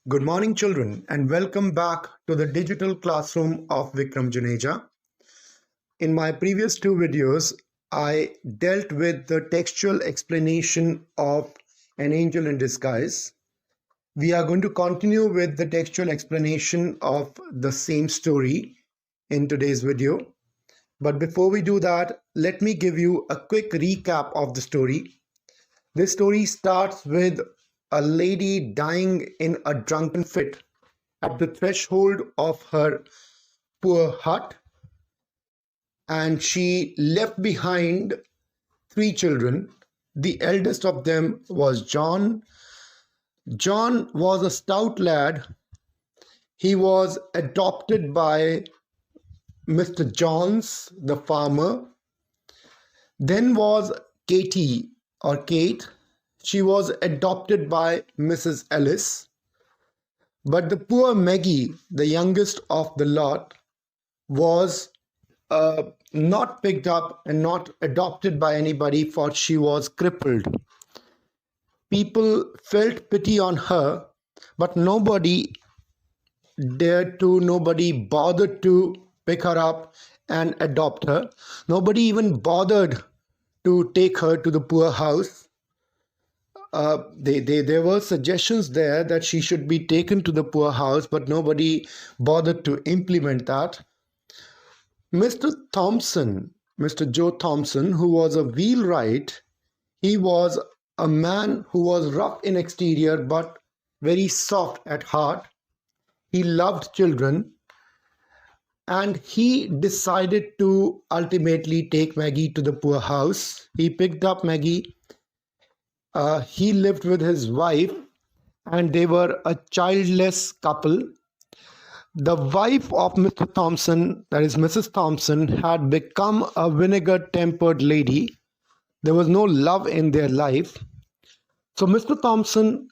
Good morning, children, and welcome back to the digital classroom of Vikram Juneja. In my previous two videos, I dealt with the textual explanation of An Angel in Disguise. We are going to continue with the textual explanation of the same story in today's video. But before we do that, let me give you a quick recap of the story. This story starts with a lady dying in a drunken fit at the threshold of her poor hut, and she left behind three children. The eldest of them was John. John was a stout lad. He was adopted by Mr. Johns, the farmer. Then was Katie or Kate. She was adopted by Mrs. Ellis. But the poor Maggie, the youngest of the lot, was not picked up and not adopted by anybody, for she was crippled. People felt pity on her, but nobody bothered to pick her up and adopt her. Nobody even bothered to take her to the poor house. There were suggestions there that she should be taken to the poor house, but nobody bothered to implement that. Mr. Thompson, Mr. Joe Thompson, who was a wheelwright, he was a man who was rough in exterior but very soft at heart. He loved children, and he decided to ultimately take Maggie to the poor house. He picked up Maggie. He lived with his wife, and they were a childless couple. The wife of Mr. Thompson, that is Mrs. Thompson, had become a vinegar-tempered lady. There was no love in their life. So Mr. Thompson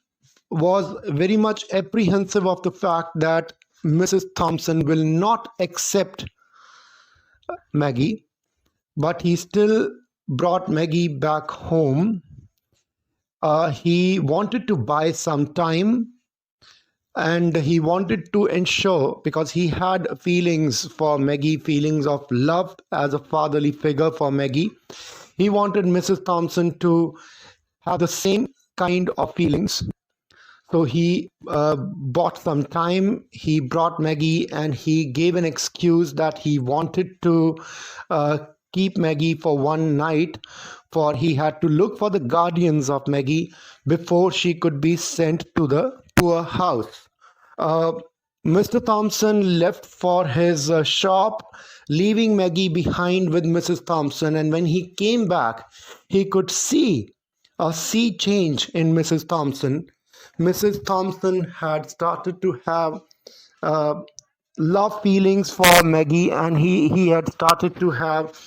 was very much apprehensive of the fact that Mrs. Thompson will not accept Maggie, but he still brought Maggie back home. He wanted to buy some time, and he wanted to ensure, because he had feelings for Maggie, feelings of love as a fatherly figure for Maggie. He wanted Mrs. Thompson to have the same kind of feelings. So he bought some time, he brought Maggie, and he gave an excuse that he wanted to keep Maggie for one night, for he had to look for the guardians of Maggie before she could be sent to the poor house. Mr. Thompson left for his shop, leaving Maggie behind with Mrs. Thompson, and when he came back, he could see a sea change in Mrs. Thompson. Mrs. Thompson had started to have love feelings for Maggie, and he had started to have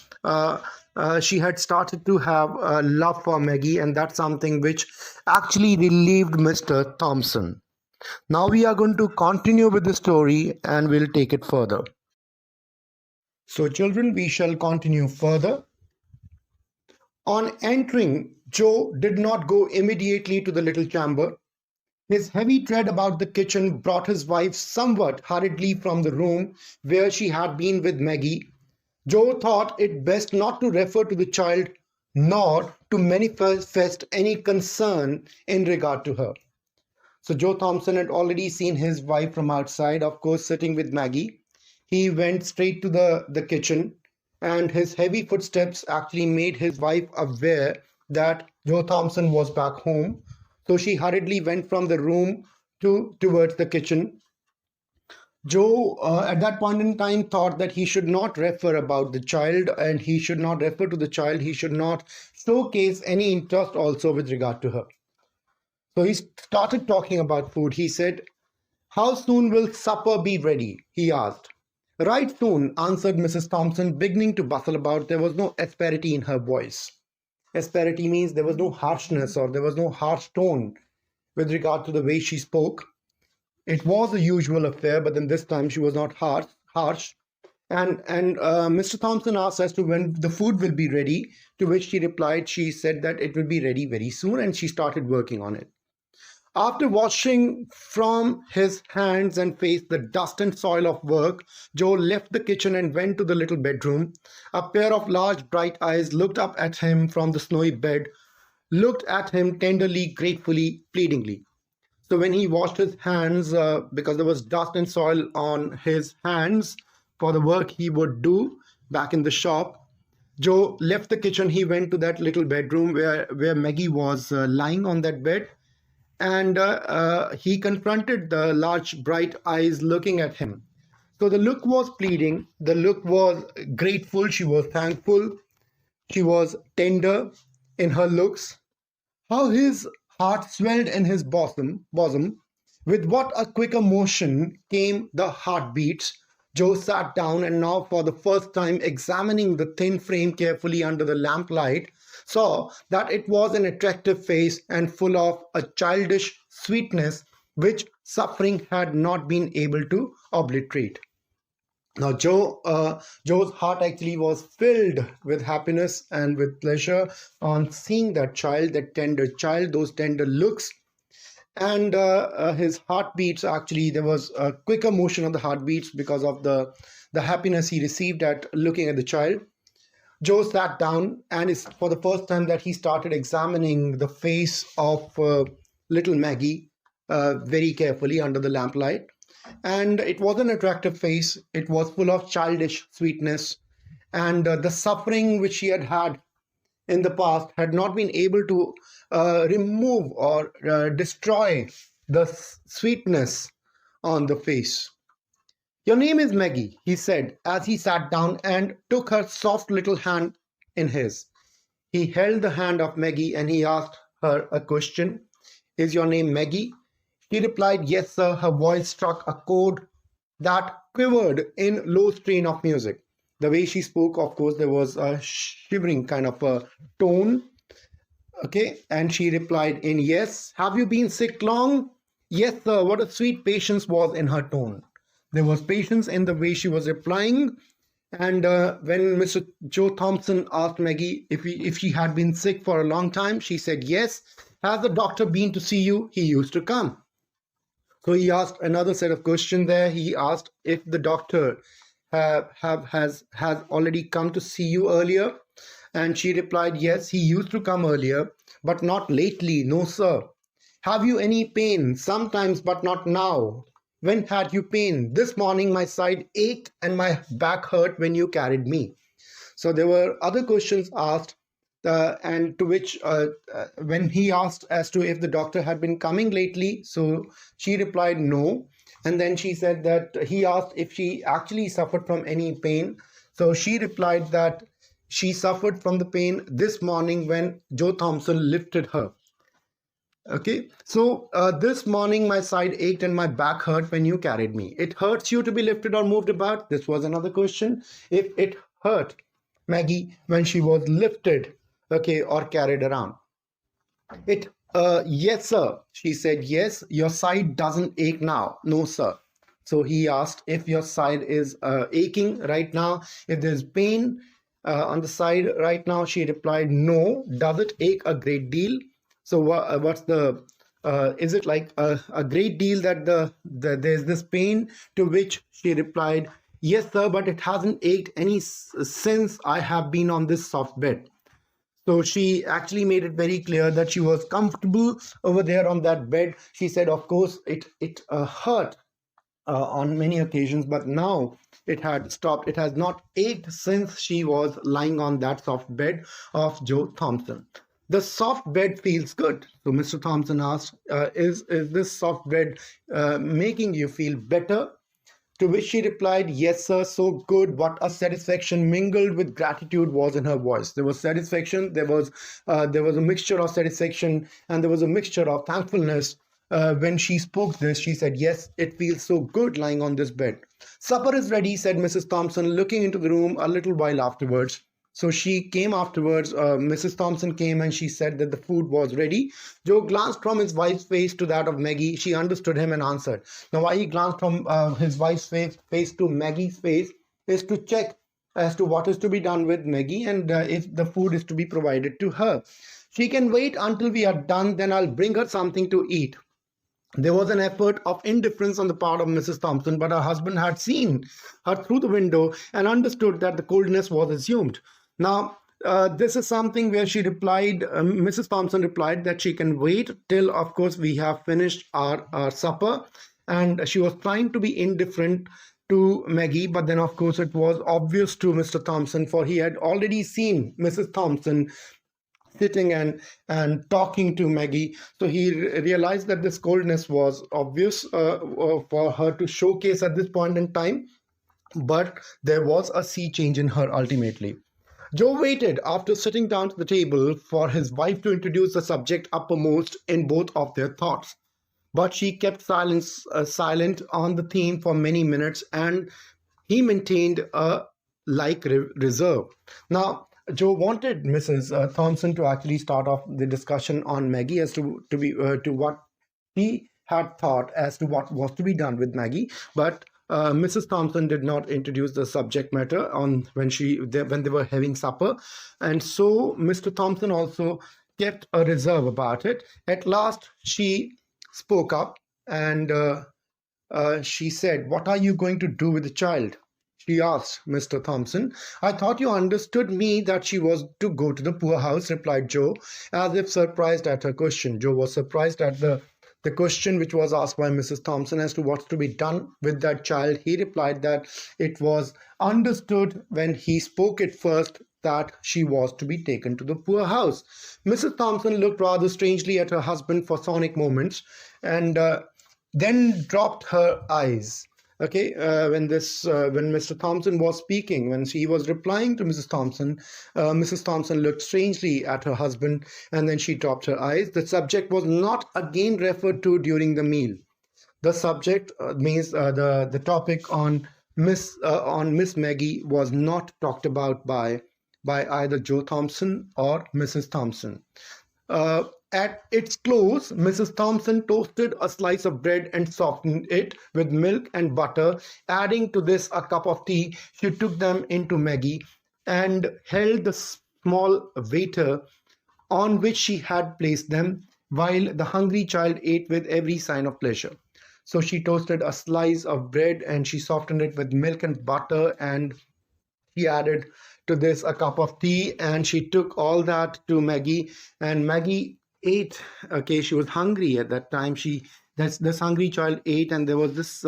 she had started to have love for Maggie, and that's something which actually relieved Mr. Thompson. Now we are going to continue with the story and we'll take it further. So children, we shall continue further. On entering, Joe did not go immediately to the little chamber. His heavy tread about the kitchen brought his wife somewhat hurriedly from the room where she had been with Maggie. Joe thought it best not to refer to the child, nor to manifest any concern in regard to her. So Joe Thompson had already seen his wife from outside, of course, sitting with Maggie. He went straight to the kitchen, and his heavy footsteps actually made his wife aware that Joe Thompson was back home. So she hurriedly went from the room towards the kitchen. Joe, at that point in time, thought that he should not refer about the child, and he should not refer to the child. He should not showcase any interest also with regard to her. So he started talking about food. He said, "How soon will supper be ready?" he asked. "Right soon," answered Mrs. Thompson, beginning to bustle about. There was no asperity in her voice. Asperity means there was no harshness, or there was no harsh tone with regard to the way she spoke. It was a usual affair, but then this time she was not harsh. And Mr. Thompson asked as to when the food will be ready, to which she replied, she said that it will be ready very soon, and she started working on it. After washing from his hands and face the dust and soil of work, Joe left the kitchen and went to the little bedroom. A pair of large bright eyes looked up at him from the snowy bed, looked at him tenderly, gratefully, pleadingly. So when he washed his hands, because there was dust and soil on his hands for the work he would do back in the shop, Joe left the kitchen. He went to that little bedroom where Maggie was lying on that bed, and he confronted the large bright eyes looking at him. So the look was pleading, the look was grateful, she was thankful, she was tender in her looks. How his heart swelled in his bosom. With what a quicker motion came the heartbeats. Joe sat down and now, for the first time, examining the thin frame carefully under the lamplight, saw that it was an attractive face and full of a childish sweetness which suffering had not been able to obliterate. Now, Joe's heart actually was filled with happiness and with pleasure on seeing that child, that tender child, those tender looks, and his heartbeats. Actually, there was a quicker motion of the heartbeats because of the happiness he received at looking at the child. Joe sat down, and it's for the first time that he started examining the face of little Maggie very carefully under the lamplight. And it was an attractive face. It was full of childish sweetness, and the suffering which he had had in the past had not been able to remove or destroy the sweetness on the face. Your name is Maggie, he said as he sat down and took her soft little hand in his. He held the hand of Maggie and he asked her a question. Is your name Maggie? She replied, yes, sir. Her voice struck a chord that quivered in low strain of music. The way she spoke, of course, there was a shivering kind of a tone. Okay, and she replied in yes. Have you been sick long? Yes, sir. What a sweet patience was in her tone. There was patience in the way she was replying. And when Mr. Joe Thompson asked Maggie if she had been sick for a long time, she said yes. Has the doctor been to see you? He used to come. So he asked another set of questions there. He asked if the doctor has already come to see you earlier, and she replied, yes, he used to come earlier, but not lately. No, sir. Have you any pain? Sometimes, but not now. When had you pain? This morning my side ached and my back hurt when you carried me. So there were other questions asked, and to which when he asked as to if the doctor had been coming lately, so she replied no. And then she said that he asked if she actually suffered from any pain. So she replied that she suffered from the pain this morning when Joe Thompson lifted her. Okay, so this morning my side ached and my back hurt when you carried me. It hurts you to be lifted or moved about? This was another question. If it hurt Maggie when she was lifted, okay, or carried around. It, yes, sir. She said, yes, your side doesn't ache now. No, sir. So he asked if your side is aching right now, if there's pain on the side right now. She replied, no. Does it ache a great deal? So what's the, is it like a great deal that there's this pain? To which she replied, yes, sir, but it hasn't ached any since I have been on this soft bed. So she actually made it very clear that she was comfortable over there on that bed. She said, of course, it hurt on many occasions, but now it had stopped. It has not ached since she was lying on that soft bed of Joe Thompson. The soft bed feels good. So Mr. Thompson asked, is this soft bed making you feel better? To which she replied, yes, sir, so good. What a satisfaction mingled with gratitude was in her voice. There was satisfaction, there was a mixture of satisfaction, and there was a mixture of thankfulness. When she spoke this, she said, yes, it feels so good lying on this bed. Supper is ready, said Mrs. Thompson, looking into the room a little while afterwards. So she came afterwards. Mrs. Thompson came and she said that the food was ready. Joe glanced from his wife's face to that of Maggie. She understood him and answered. Now, why he glanced from his wife's face to Maggie's face is to check as to what is to be done with Maggie and if the food is to be provided to her. She can wait until we are done, then I'll bring her something to eat. There was an effort of indifference on the part of Mrs. Thompson, but her husband had seen her through the window and understood that the coldness was assumed. Now, this is something where she replied, Mrs. Thompson replied that she can wait till, of course, we have finished our supper. And she was trying to be indifferent to Maggie, but then, of course, it was obvious to Mr. Thompson, for he had already seen Mrs. Thompson sitting and talking to Maggie. So he realized that this coldness was obvious for her to showcase at this point in time, but there was a sea change in her ultimately. Joe waited after sitting down to the table for his wife to introduce the subject uppermost in both of their thoughts. But she kept silent on the theme for many minutes, and he maintained a reserve. Now, Joe wanted Mrs. Thompson to actually start off the discussion on Maggie as to what he had thought as to what was to be done with Maggie, but Mrs. Thompson did not introduce the subject matter on when they were having supper, and so Mr. Thompson also kept a reserve about it. At last, she spoke up and she said, "What are you going to do with the child?" She asked Mr. Thompson. "I thought you understood me that she was to go to the poorhouse," replied Joe, as if surprised at her question. Joe was surprised at the question which was asked by Mrs. Thompson as to what's to be done with that child. He replied that it was understood when he spoke it first that she was to be taken to the poorhouse. Mrs. Thompson looked rather strangely at her husband for sonic moments and then dropped her eyes. Okay, when Mr. Thompson was speaking, when she was replying to Mrs. Thompson, Mrs. Thompson looked strangely at her husband and then she dropped her eyes. The subject was not again referred to during the meal. The subject means the topic on Miss Maggie was not talked about by either Joe Thompson or Mrs. Thompson. At its close, Mrs. Thompson toasted a slice of bread and softened it with milk and butter. Adding to this a cup of tea, she took them into Maggie and held the small waiter on which she had placed them, while the hungry child ate with every sign of pleasure. So she toasted a slice of bread and she softened it with milk and butter, and she added to this a cup of tea, and she took all that to Maggie, and Maggie ate. Okay, she was hungry at that time. This hungry child ate, and there was this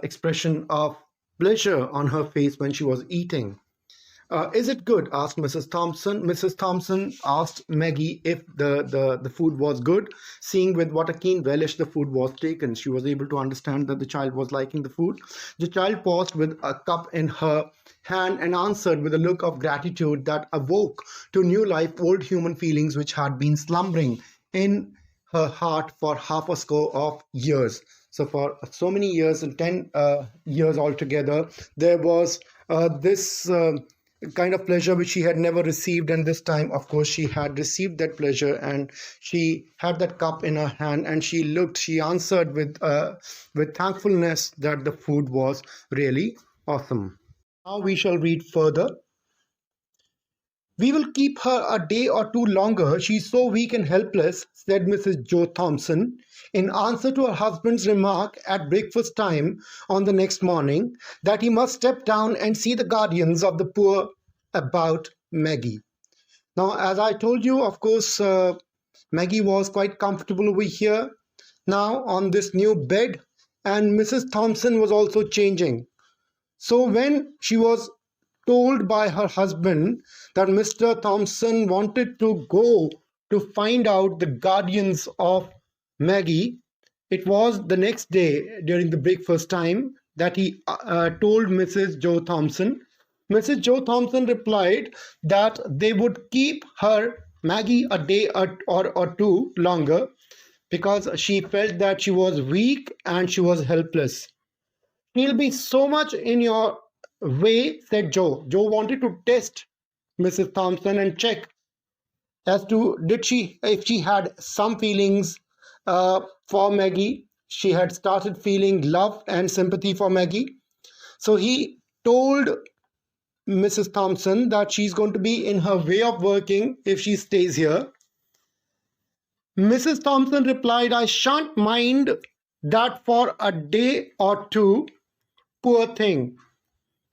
expression of pleasure on her face when she was eating. "Is it good?" asked Mrs. Thompson. Mrs. Thompson asked Maggie if the food was good. Seeing with what a keen relish the food was taken, she was able to understand that the child was liking the food. The child paused with a cup in her hand and answered with a look of gratitude that awoke to new life old human feelings which had been slumbering in her heart for half a score of years. So for so many years, and 10 years altogether, there was this kind of pleasure which she had never received, and this time, of course, she had received that pleasure, and she had that cup in her hand, and she answered with thankfulness that the food was really awesome. Now we shall read further. "We will keep her a day or two longer. She's so weak and helpless," said Mrs. Joe Thompson, in answer to her husband's remark at breakfast time on the next morning that he must step down and see the guardians of the poor about Maggie. Now, as I told you, of course, Maggie was quite comfortable over here now on this new bed, and Mrs. Thompson was also changing. So when she was told by her husband that Mr. Thompson wanted to go to find out the guardians of Maggie, it was the next day during the breakfast time that he told Mrs. Joe Thompson. Mrs. Joe Thompson replied that they would keep her Maggie a day or two longer because she felt that she was weak and she was helpless. "She'll be so much in your way," said Joe. Joe wanted to test Mrs. Thompson and check as to if she had some feelings for Maggie. She had started feeling love and sympathy for Maggie. So he told Mrs. Thompson that she's going to be in her way of working if she stays here. Mrs. Thompson replied, I shan't mind that for a day or two, poor thing.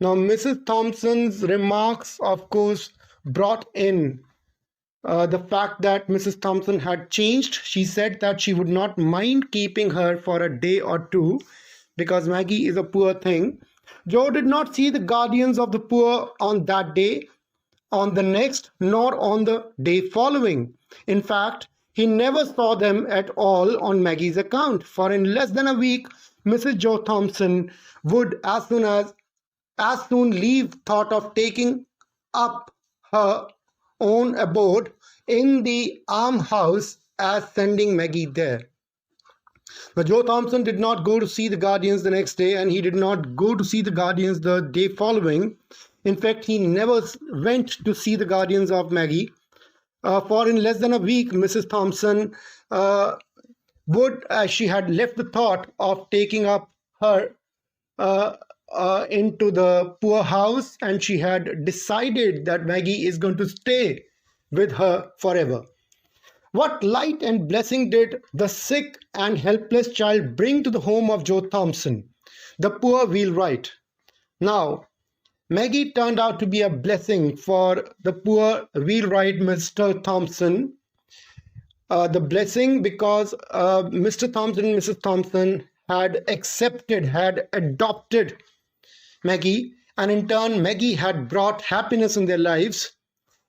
Now, Mrs. Thompson's remarks, of course, brought in the fact that Mrs. Thompson had changed. She said that she would not mind keeping her for a day or two because Maggie is a poor thing. Joe did not see the guardians of the poor on that day, on the next, nor on the day following. In fact, he never saw them at all on Maggie's account, for in less than a week, Mrs. Joe Thompson would as soon leave thought of taking up her own abode in the almshouse as sending Maggie there. But Joe Thompson did not go to see the guardians the next day, and he did not go to see the guardians the day following. In fact, he never went to see the guardians of Maggie. For in less than a week, Mrs. Thompson would, she had left the thought of taking up her into the poor house, and she had decided that Maggie is going to stay with her forever. What light and blessing did the sick and helpless child bring to the home of Joe Thompson, the poor wheelwright? Now, Maggie turned out to be a blessing for the poor wheelwright, Mr. Thompson. The blessing because Mr. Thompson and Mrs. Thompson had accepted, had adopted Maggie, and in turn, Maggie had brought happiness in their lives.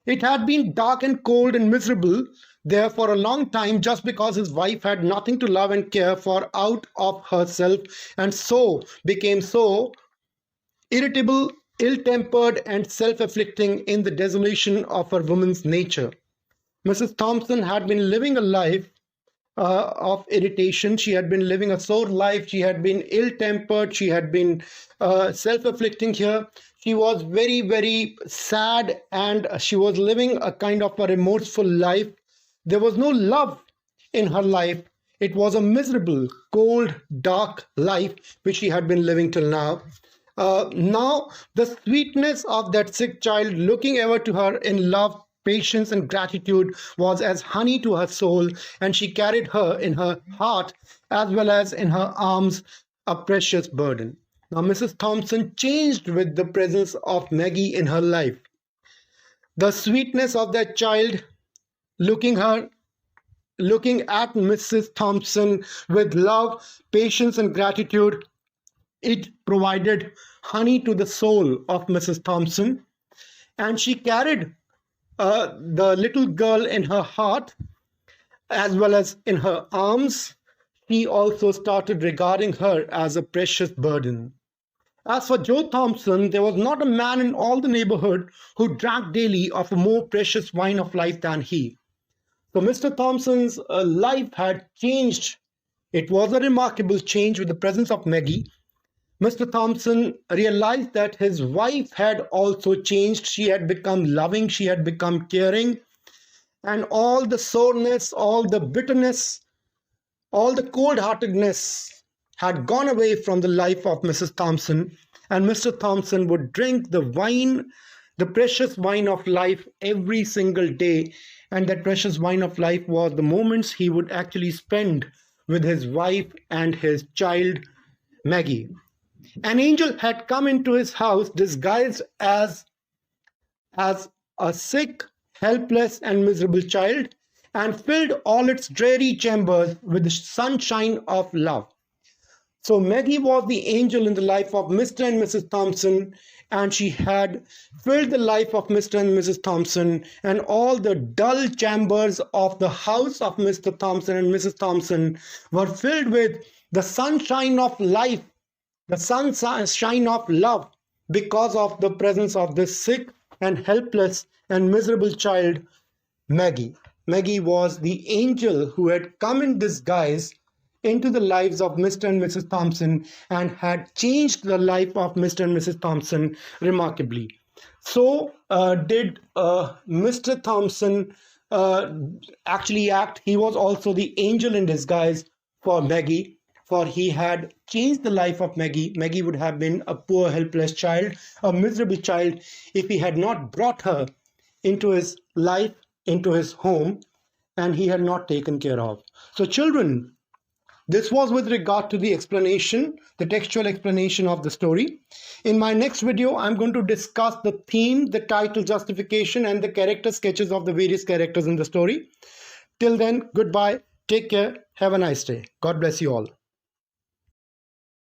It had been dark and cold and miserable there for a long time just because his wife had nothing to love and care for out of herself, and so became so irritable, ill-tempered, and self-afflicting in the desolation of her woman's nature. Mrs. Thompson had been living a life of irritation. She had been living a sore life. She had been ill-tempered. She had been self-afflicting here. She was very, very sad, and she was living a kind of a remorseful life. There was no love in her life. It was a miserable, cold, dark life which she had been living till now. Now, the sweetness of that sick child looking ever to her in love, patience, and gratitude was as honey to her soul, and she carried her in her heart as well as in her arms, a precious burden. Now, Mrs. Thompson changed with the presence of Maggie in her life. The sweetness of that child looking at Mrs. Thompson with love, patience, and gratitude, it provided honey to the soul of Mrs. Thompson, and she carried the little girl in her heart as well as in her arms. He also started regarding her as a precious burden. As for Joe Thompson, there was not a man in all the neighborhood who drank daily of a more precious wine of life than he. So Mr. Thompson's life had changed. It was a remarkable change with the presence of Maggie. Mr. Thompson realized that his wife had also changed. She had become loving, she had become caring, and all the soreness, all the bitterness, all the cold-heartedness had gone away from the life of Mrs. Thompson, and Mr. Thompson would drink the wine, the precious wine of life every single day, and that precious wine of life was the moments he would actually spend with his wife and his child, Maggie. An angel had come into his house disguised as a sick, helpless, and miserable child, and filled all its dreary chambers with the sunshine of love. So Maggie was the angel in the life of Mr. and Mrs. Thompson, and she had filled the life of Mr. and Mrs. Thompson, and all the dull chambers of the house of Mr. Thompson and Mrs. Thompson were filled with the sunshine of life, the sunshine of love, because of the presence of this sick and helpless and miserable child, Maggie. Maggie was the angel who had come in disguise into the lives of Mr. and Mrs. Thompson and had changed the life of Mr. and Mrs. Thompson remarkably. So did Mr. Thompson actually act. He was also the angel in disguise for Maggie, for he had changed the life of Maggie. Maggie would have been a poor, helpless child, a miserable child, if he had not brought her into his life, into his home, and he had not taken care of. So children, this was with regard to the explanation, the textual explanation of the story. In my next video, I'm going to discuss the theme, the title justification, and the character sketches of the various characters in the story. Till then, goodbye, take care, have a nice day. God bless you all.